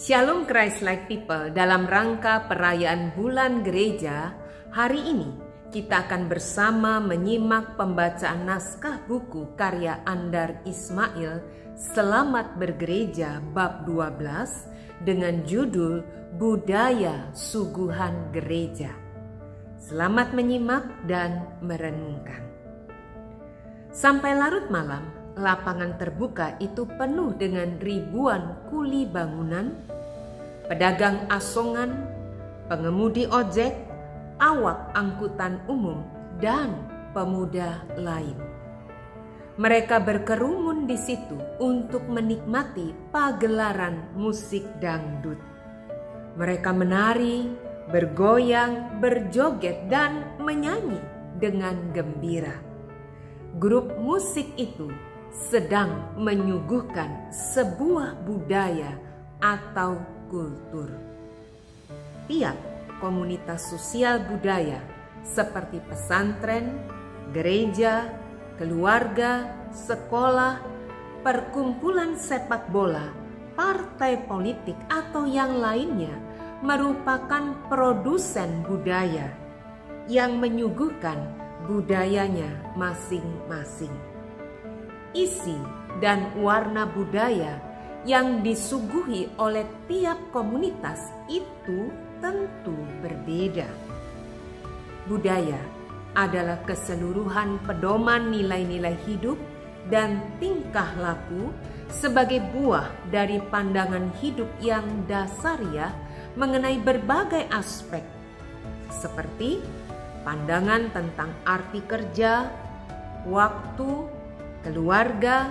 Shalom Christ-like people, dalam rangka perayaan bulan gereja, hari ini kita akan bersama menyimak pembacaan naskah buku karya Andar Ismail, Selamat Bergereja bab 12 dengan judul Budaya Suguhan Gereja. Selamat menyimak dan merenungkan. Sampai larut malam, lapangan terbuka itu penuh dengan ribuan kuli bangunan, pedagang asongan, pengemudi ojek, awak angkutan umum, dan pemuda lain. Mereka berkerumun di situ untuk menikmati pagelaran musik dangdut. Mereka menari, bergoyang, berjoget, dan menyanyi dengan gembira. Grup musik itu sedang menyuguhkan sebuah budaya atau kultur. Tiap komunitas sosial budaya seperti pesantren, gereja, keluarga, sekolah, perkumpulan sepak bola, partai politik atau yang lainnya merupakan produsen budaya yang menyuguhkan budayanya masing-masing. Isi dan warna budaya yang disuguhi oleh tiap komunitas itu tentu berbeda. Budaya adalah keseluruhan pedoman nilai-nilai hidup dan tingkah laku sebagai buah dari pandangan hidup yang dasariah mengenai berbagai aspek, seperti pandangan tentang arti kerja, waktu, keluarga,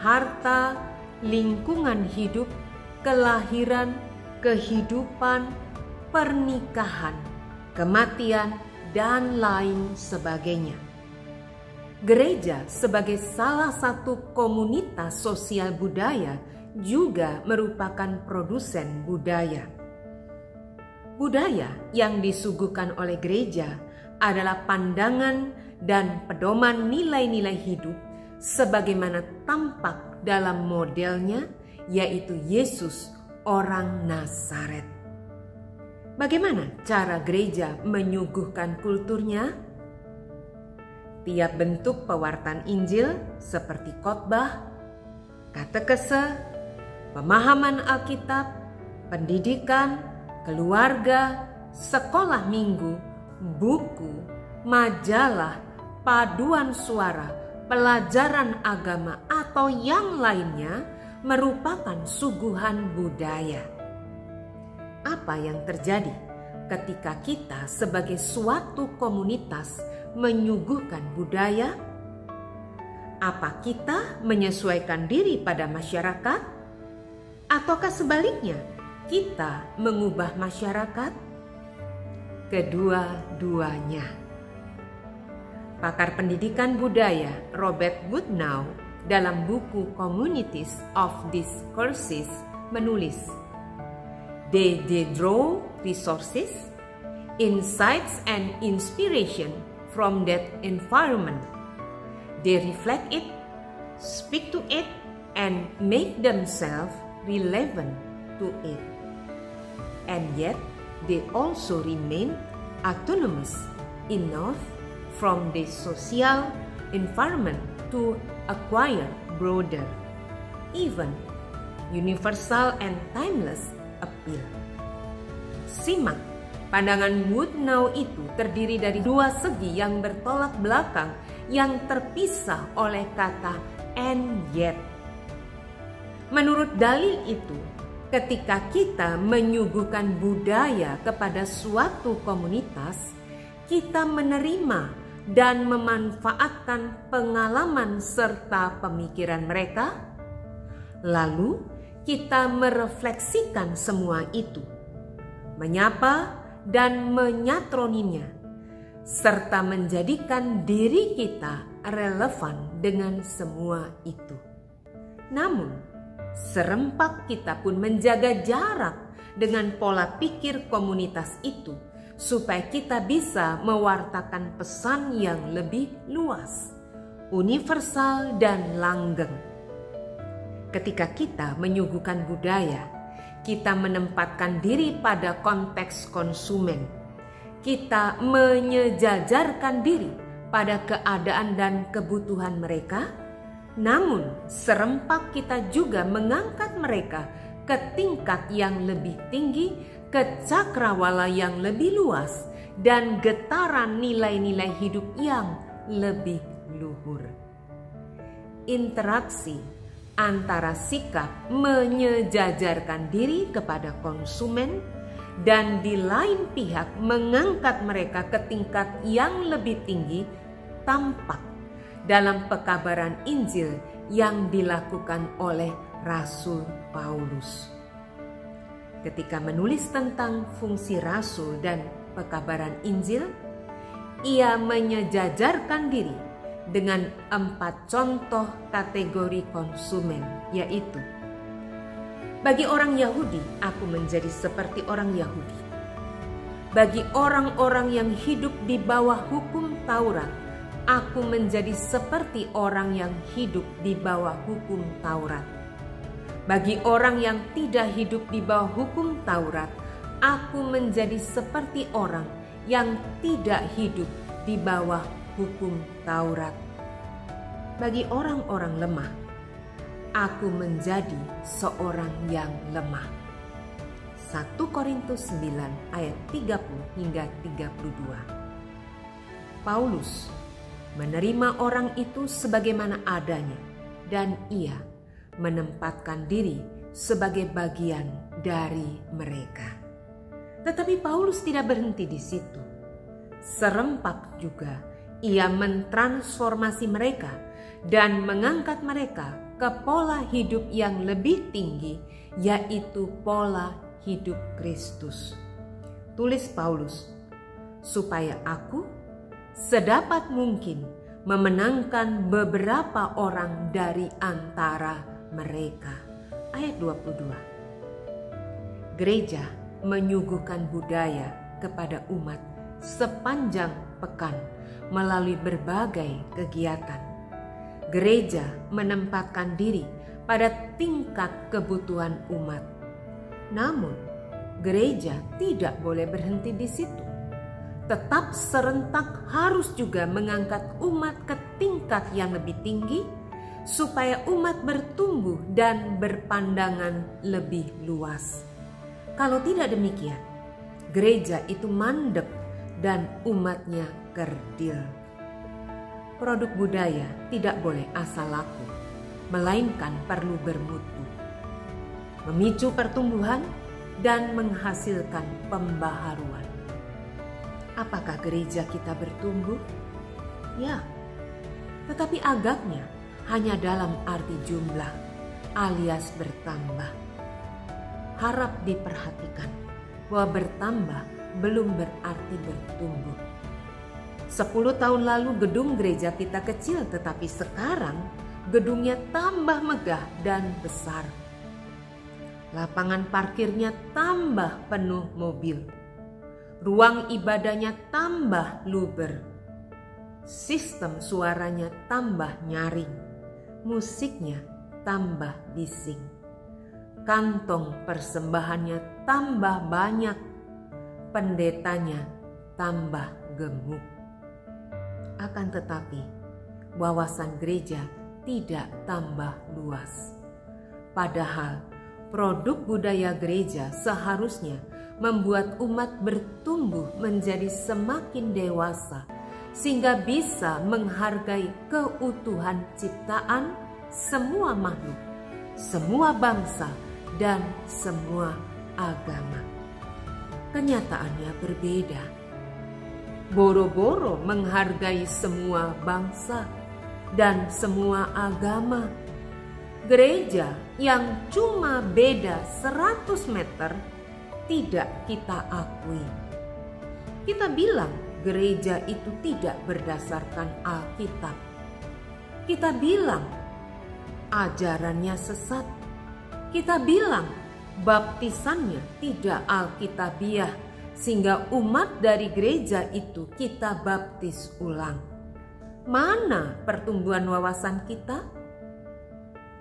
harta, lingkungan hidup, kelahiran, kehidupan, pernikahan, kematian, dan lain sebagainya. Gereja sebagai salah satu komunitas sosial budaya juga merupakan produsen budaya. Budaya yang disuguhkan oleh gereja adalah pandangan dan pedoman nilai-nilai hidup sebagaimana tampak dalam modelnya, yaitu Yesus orang Nazaret. Bagaimana cara gereja menyuguhkan kulturnya? Tiap bentuk pewartaan Injil seperti khotbah, katekese, pemahaman Alkitab, pendidikan, keluarga, sekolah minggu, buku, majalah, paduan suara, pelajaran agama, atau yang lainnya merupakan suguhan budaya. Apa yang terjadi ketika kita sebagai suatu komunitas menyuguhkan budaya? Apa kita menyesuaikan diri pada masyarakat? Ataukah sebaliknya, kita mengubah masyarakat? Kedua-duanya. Pakar pendidikan budaya Robert Goodnow dalam buku Communities of Discourses menulis, They draw resources, insights, and inspiration from that environment. They reflect it, speak to it, and make themselves relevant to it. And yet, they also remain autonomous enough from the social environment to acquire broader, even universal and timeless appeal. Simak, pandangan Goodnow itu terdiri dari dua segi yang bertolak belakang yang terpisah oleh kata and yet. Menurut dalil itu, ketika kita menyuguhkan budaya kepada suatu komunitas, kita menerima dan memanfaatkan pengalaman serta pemikiran mereka, lalu kita merefleksikan semua itu, menyapa dan menyatroninya, serta menjadikan diri kita relevan dengan semua itu. Namun, serempak kita pun menjaga jarak dengan pola pikir komunitas itu, supaya kita bisa mewartakan pesan yang lebih luas, universal, dan langgeng. Ketika kita menyuguhkan budaya, Kita menempatkan diri pada konteks konsumen. Kita menyejajarkan diri pada keadaan dan kebutuhan mereka. Namun serempak kita juga mengangkat mereka ke tingkat yang lebih tinggi, ke cakrawala yang lebih luas, dan getaran nilai-nilai hidup yang lebih luhur. Interaksi antara sikap menyejajarkan diri kepada konsumen dan di lain pihak mengangkat mereka ke tingkat yang lebih tinggi tampak dalam pekabaran Injil yang dilakukan oleh Rasul Paulus. Ketika menulis tentang fungsi rasul dan pekabaran Injil, ia menyejajarkan diri dengan 4 contoh kategori konsumen, yaitu: bagi orang Yahudi, aku menjadi seperti orang Yahudi. Bagi orang-orang yang hidup di bawah hukum Taurat, aku menjadi seperti orang yang hidup di bawah hukum Taurat. Bagi orang yang tidak hidup di bawah hukum Taurat, aku menjadi seperti orang yang tidak hidup di bawah hukum Taurat. Bagi orang-orang lemah, aku menjadi seorang yang lemah. 1 Korintus 9 ayat 30 hingga 32. Paulus menerima orang itu sebagaimana adanya dan ia menempatkan diri sebagai bagian dari mereka. Tetapi Paulus tidak berhenti di situ. Serempak juga ia mentransformasi mereka dan mengangkat mereka ke pola hidup yang lebih tinggi, yaitu pola hidup Kristus. Tulis Paulus, supaya aku sedapat mungkin memenangkan beberapa orang dari antara mereka. Ayat 22. Gereja menyuguhkan budaya kepada umat sepanjang pekan melalui berbagai kegiatan. Gereja menempatkan diri pada tingkat kebutuhan umat. Namun, gereja tidak boleh berhenti di situ. Tetap serentak harus juga mengangkat umat ke tingkat yang lebih tinggi supaya umat bertumbuh dan berpandangan lebih luas. Kalau tidak demikian, gereja itu mandek dan umatnya kerdil. Produk budaya tidak boleh asal laku, melainkan perlu bermutu, memicu pertumbuhan dan menghasilkan pembaharuan. Apakah gereja kita bertumbuh? Ya, tetapi agaknya hanya dalam arti jumlah alias bertambah. Harap diperhatikan bahwa bertambah belum berarti bertumbuh. 10 tahun lalu gedung gereja kita kecil, tetapi sekarang gedungnya tambah megah dan besar. Lapangan parkirnya tambah penuh mobil. Ruang ibadahnya tambah luber. Sistem suaranya tambah nyaring. Musiknya tambah bising. Kantong persembahannya tambah banyak. Pendetanya tambah gemuk. Akan tetapi, wawasan gereja tidak tambah luas. Padahal, produk budaya gereja seharusnya membuat umat bertumbuh menjadi semakin dewasa, sehingga bisa menghargai keutuhan ciptaan semua makhluk, semua bangsa, dan semua agama. Kenyataannya berbeda. Boro-boro menghargai semua bangsa dan semua agama. Gereja yang cuma beda 100 meter tidak kita akui. Kita bilang gereja itu tidak berdasarkan Alkitab. Kita bilang ajarannya sesat. Kita bilang baptisannya tidak alkitabiah, sehingga umat dari gereja itu kita baptis ulang. Mana pertumbuhan wawasan kita?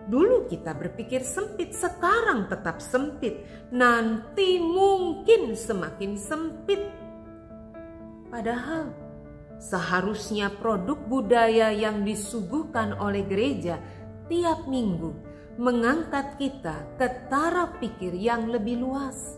Dulu kita berpikir sempit, sekarang tetap sempit, nanti mungkin semakin sempit. Padahal seharusnya produk budaya yang disuguhkan oleh gereja tiap minggu mengangkat kita ke taraf pikir yang lebih luas,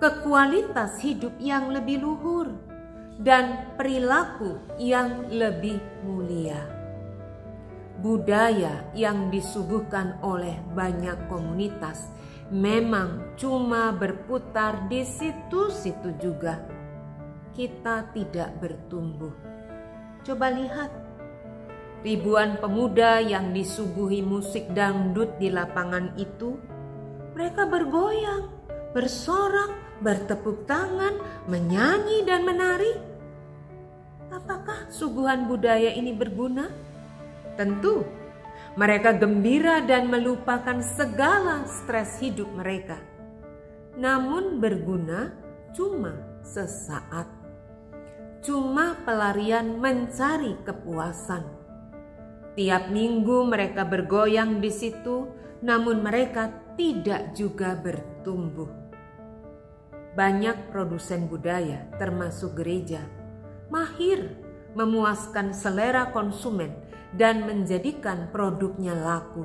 ke kualitas hidup yang lebih luhur, dan perilaku yang lebih mulia. Budaya yang disuguhkan oleh banyak komunitas memang cuma berputar di situ-situ juga. Kita tidak bertumbuh. Coba lihat, ribuan pemuda yang disuguhi musik dangdut di lapangan itu, mereka bergoyang, bersorak, bertepuk tangan, menyanyi dan menari. Apakah suguhan budaya ini berguna? Tentu, mereka gembira dan melupakan segala stres hidup mereka. Namun berguna cuma sesaat. Cuma pelarian mencari kepuasan. Tiap minggu mereka bergoyang di situ, namun mereka tidak juga bertumbuh. Banyak produsen budaya, termasuk gereja, mahir memuaskan selera konsumen dan menjadikan produknya laku.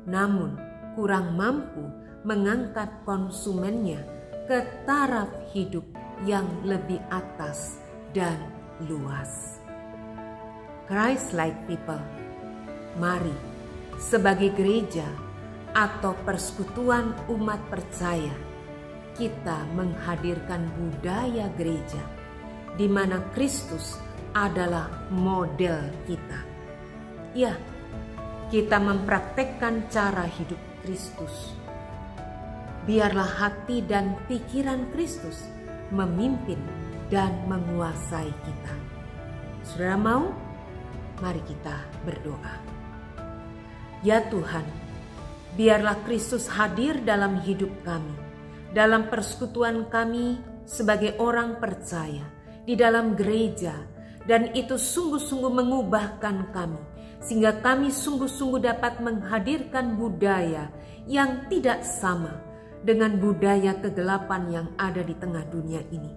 Namun kurang mampu mengangkat konsumennya ke taraf hidup yang lebih atas dan luas. Christ-like people, mari sebagai gereja atau persekutuan umat percaya, kita menghadirkan budaya gereja di mana Kristus adalah model kita. Ya, kita mempraktekkan cara hidup Kristus. Biarlah hati dan pikiran Kristus memimpin dan menguasai kita. Saudara mau? Mari kita berdoa. Ya Tuhan, biarlah Kristus hadir dalam hidup kami, dalam persekutuan kami sebagai orang percaya, di dalam gereja, dan itu sungguh-sungguh mengubahkan kami, sehingga kami sungguh-sungguh dapat menghadirkan budaya yang tidak sama dengan budaya kegelapan yang ada di tengah dunia ini.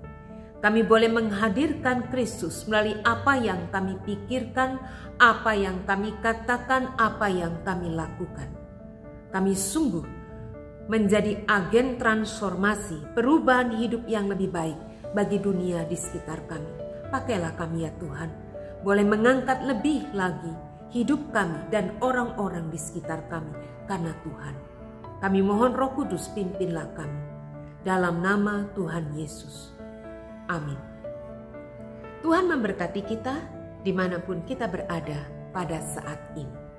Kami boleh menghadirkan Kristus melalui apa yang kami pikirkan, apa yang kami katakan, apa yang kami lakukan. Kami sungguh menjadi agen transformasi, perubahan hidup yang lebih baik bagi dunia di sekitar kami. Pakailah kami ya Tuhan, boleh mengangkat lebih lagi hidup kami dan orang-orang di sekitar kami karena Tuhan. Kami mohon Roh Kudus pimpinlah kami. Dalam nama Tuhan Yesus. Amin. Tuhan memberkati kita dimanapun kita berada pada saat ini.